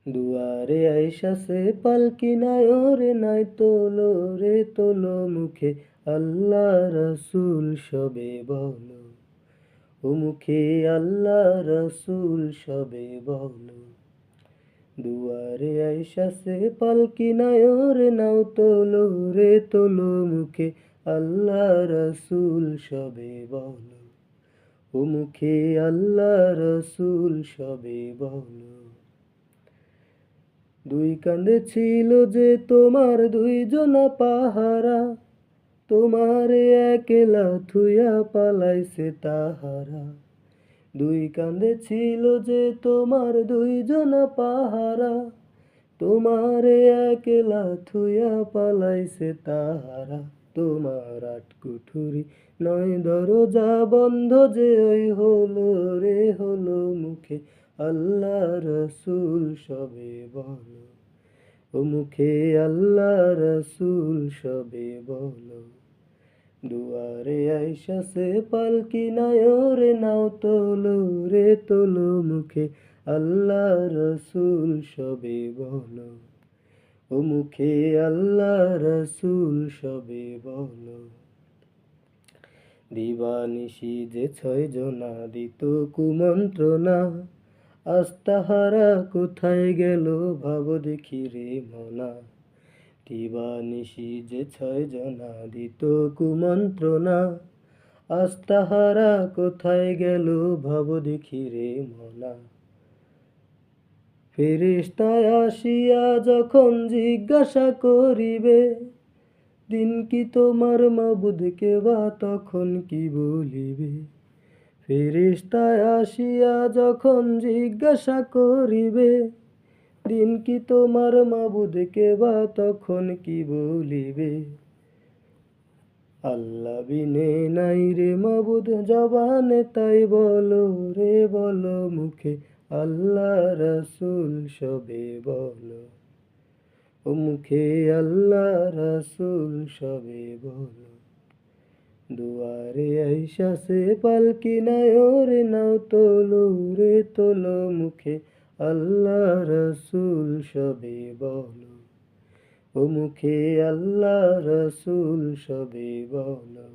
দুয়ারে আইসাছে পালকি নাই ওরে নাই তোলো রে তোলো মুখে আল্লাহ রসুল সবে বলো, ও মুখে আল্লাহ রসুল সবে বলো। দুয়ারে আইসাছে পালকি নাই ওরে নাও তোলো রে তোলো মুখে আল্লাহ রসুল সবে বলো, ও মুখে আল্লাহ রসুল সবে বলো। দুই কাঁধে ছিল যে তোমার দুইজনা পাহারা, তোমারে একলা থুইয়া পালাইছে তাহারা। দুই কাঁধে ছিল যে তোমার দুইজনা পাহারা, তোমারে একলা থুইয়া পালাইছে তাহারা। তোমার আট কুঠুরি নয় দরজা বন্ধ যে ওই হলো রে হলো মুখে আল্লাহ রসুল সবে বলো, ও মুখে আল্লাহ রসুল সবে বলো। দুয়ারে আইসাছে পালকি নাই ওরে নাও তোলো রে তোলো মুখে আল্লাহ রসুল সবে বলো, ও মুখে আল্লাহ রসুল সবে বলো। দিবানিশি যে ছয় জনা দিত কুমন্ত্রণা, আজ তাহারা কোথায় গেল ভাব দেখি রে মনা। দিবানিশি যে ছয় জনা দিত কুমন্ত্রণা, আজ তাহারা কোথায় গেল ভাব দেখি রে মনা। ফেরেশতায় আসিয়া যখন জিজ্ঞাসা করিবে, দিন কি তোমার মাবুদ কেবা তখন কি বলিবে। ফেরেশতায় আসিয়া যখন জিজ্ঞাসা করিবে, দিন কি তোমার মাবুদ কেবা তখন কি বলিবে। আল্লাহ বিনে নাই রে মাবুদ জবানে তাই বলো রে বলো মুখে আল্লাহ রসুল সবে বলো, ও মুখে আল্লাহ রসুল সবে বলো। দুয়ারে আইসাছে পালকি নাই ওরে নাও তোলো রে তোলো মুখে আল্লাহ রসুল সবে বলো, ও মুখে আল্লাহ রসুল সবে বলো।